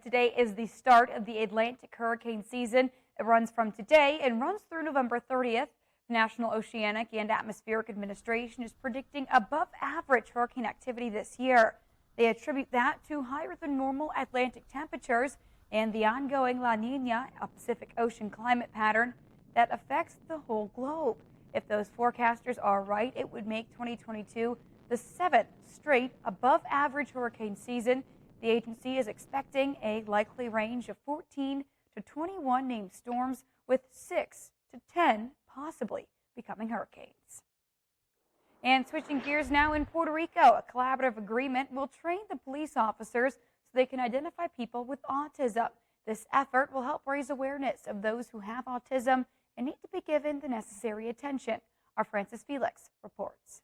Today is the start of the Atlantic hurricane season. It runs from today and runs through November 30th. The National Oceanic and Atmospheric Administration is predicting above average hurricane activity this year. They attribute that to higher than normal Atlantic temperatures and the ongoing La Nina, a Pacific Ocean climate pattern that affects the whole globe. If those forecasters are right, it would make 2022 the 7th straight above average hurricane season. The agency is expecting a likely range of 14 to 21 named storms, with 6 to 10 possibly becoming hurricanes. And switching gears now, in Puerto Rico, a collaborative agreement will train the police officers so they can identify people with autism. This effort will help raise awareness of those who have autism and need to be given the necessary attention. Our Francis Felix reports.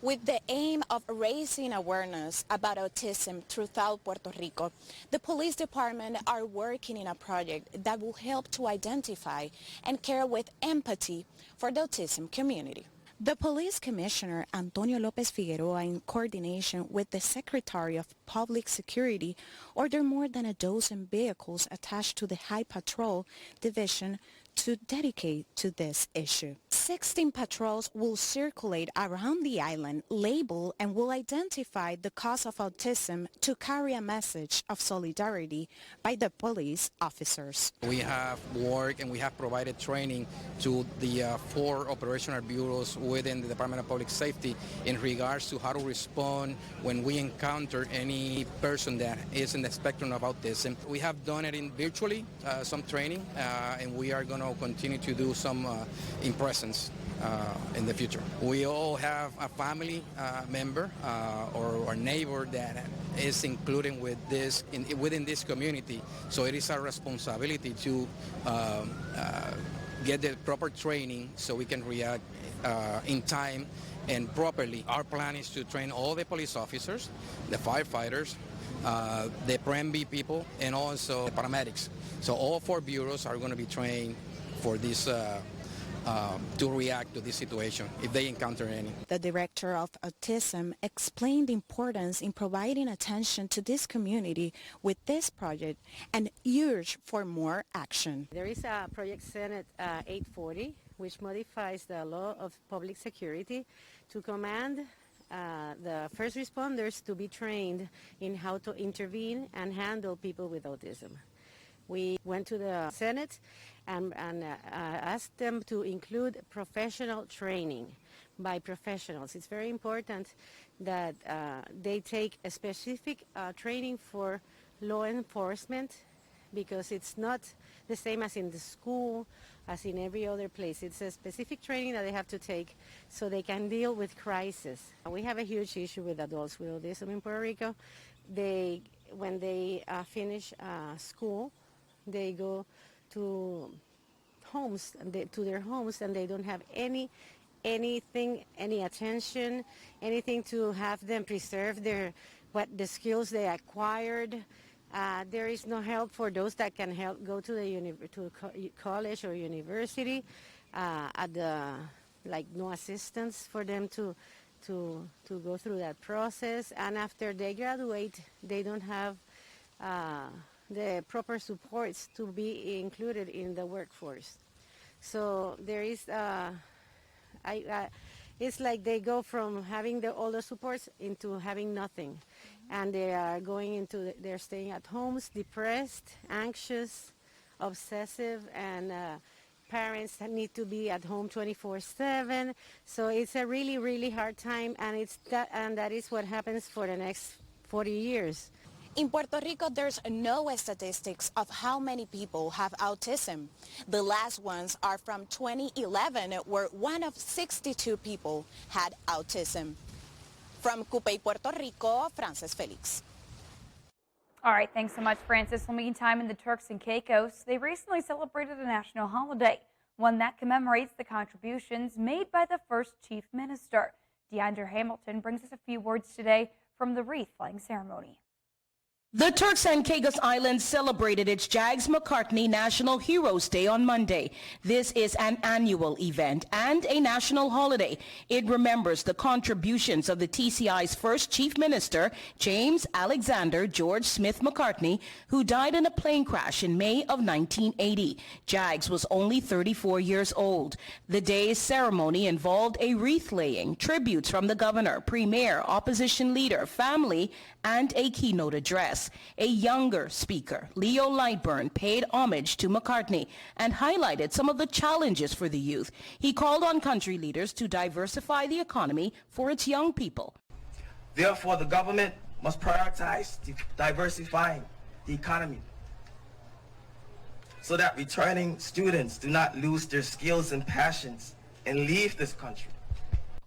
With the aim of raising awareness about autism throughout Puerto Rico, the police department are working in a project that will help to identify and care with empathy for the autism community. The police commissioner, Antonio Lopez Figueroa, in coordination with the Secretary of Public Security, ordered more than a dozen vehicles attached to the High Patrol Division to dedicate to this issue. 16 patrols will circulate around the island, label and will identify the cause of autism to carry a message of solidarity by the police officers. We have worked and we have provided training to the 4 operational bureaus within the Department of Public Safety in regards to how to respond when we encounter any person that is in the spectrum of autism. We have done it virtually, some training, and we are going to continue to do some in presence in the future. We all have a family member or neighbor that is included with this within this community, so it is our responsibility to get the proper training so we can react in time and properly. Our plan is to train all the police officers, the firefighters, the PREMB people, and also the paramedics. So all 4 bureaus are going to be trained for this to react to this situation if they encounter any. The director of autism explained the importance in providing attention to this community with this project and urged for more action. There is a Project Senate 840 which modifies the law of public security to command the first responders to be trained in how to intervene and handle people with autism. We went to the Senate and asked them to include professional training by professionals. It's very important that they take a specific training for law enforcement, because it's not the same as in the school, as in every other place. It's a specific training that they have to take so they can deal with crisis. We have a huge issue with adults with autism in Puerto Rico. When they finish school, they go to homes, to their homes, and they don't have any attention, anything to have them preserve the skills they acquired. There is no help for those that can help go to college or university. No assistance for them to go through that process. And after they graduate, they don't have the proper supports to be included in the workforce. So there is, it's like they go from having all the supports into having nothing. And they are they're staying at homes, depressed, anxious, obsessive, and parents that need to be at home 24/7. So it's a really, really hard time, and that is what happens for the next 40 years. In Puerto Rico, there's no statistics of how many people have autism. The last ones are from 2011, where 1 of 62 people had autism. From Cupey, Puerto Rico, Francis Felix. All right, thanks so much, Francis. In the meantime, in the Turks and Caicos, they recently celebrated a national holiday, one that commemorates the contributions made by the first chief minister. DeAndre Hamilton brings us a few words today from the wreath-laying ceremony. The Turks and Caicos Islands celebrated its Jags McCartney National Heroes Day on Monday. This is an annual event and a national holiday. It remembers the contributions of the TCI's first Chief Minister, James Alexander George Smith McCartney, who died in a plane crash in May of 1980. Jags was only 34 years old. The day's ceremony involved a wreath-laying, tributes from the governor, premier, opposition leader, family, and a keynote address. A younger speaker, Leo Lightburn, paid homage to McCartney and highlighted some of the challenges for the youth. He called on country leaders to diversify the economy for its young people. Therefore, the government must prioritize diversifying the economy so that returning students do not lose their skills and passions and leave this country.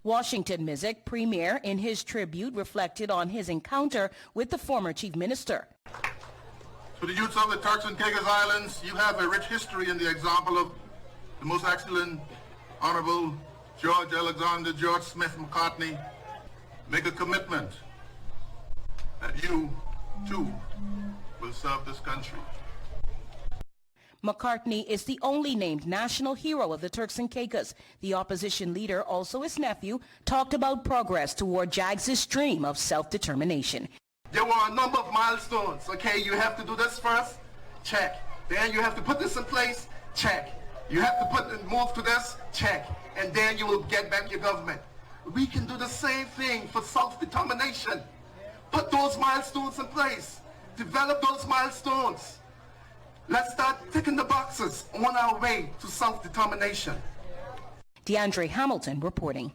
Washington Mizik, premier, in his tribute reflected on his encounter with the former chief minister. To the youths of the Turks and Caicos Islands, you have a rich history in the example of the most excellent, honorable George Alexander George Smith McCartney. Make a commitment that you, too, will serve this country. McCartney is the only named national hero of the Turks and Caicos. The opposition leader, also his nephew, talked about progress toward Jags' dream of self-determination. There were a number of milestones. Okay, you have to do this first, check. Then you have to put this in place, check. You have to move to this, check. And then you will get back your government. We can do the same thing for self-determination. Put those milestones in place. Develop those milestones. Let's start ticking the boxes on our way to self-determination. DeAndre Hamilton reporting.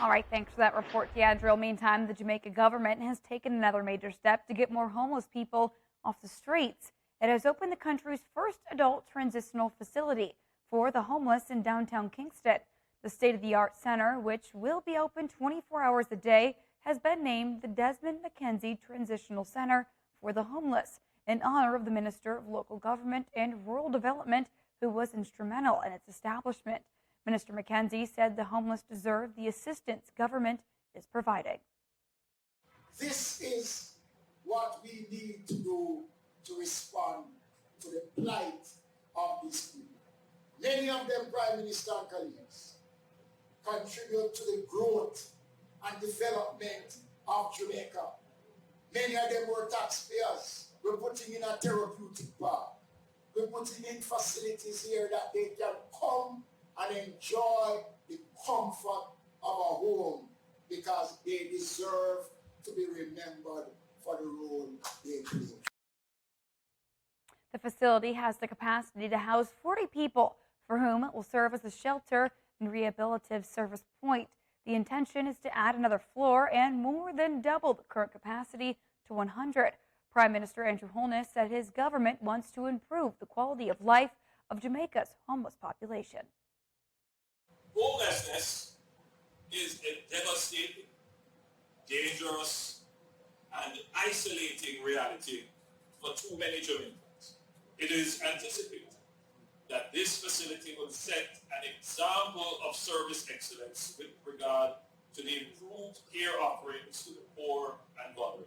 All right, thanks for that report, DeAndre. Meantime, the Jamaica government has taken another major step to get more homeless people off the streets. It has opened the country's first adult transitional facility for the homeless in downtown Kingston. The state-of-the-art center, which will be open 24 hours a day, has been named the Desmond McKenzie Transitional Center for the Homeless, in honor of the Minister of Local Government and Rural Development, who was instrumental in its establishment. Minister McKenzie said the homeless deserve the assistance government is providing. This is what we need to do to respond to the plight of these people. Many of them, Prime Minister and colleagues, contribute to the growth and development of Jamaica. Many of them were taxpayers. We're putting in a therapeutic park. We're putting in facilities here that they can come and enjoy the comfort of a home because they deserve to be remembered for the role they play. The facility has the capacity to house 40 people, for whom it will serve as a shelter and rehabilitative service point. The intention is to add another floor and more than double the current capacity to 100. Prime Minister Andrew Holness said his government wants to improve the quality of life of Jamaica's homeless population. Homelessness is a devastating, dangerous, and isolating reality for too many Jamaicans. It is anticipated that this facility will set an example of service excellence with regard to the improved care offerings to the poor and vulnerable.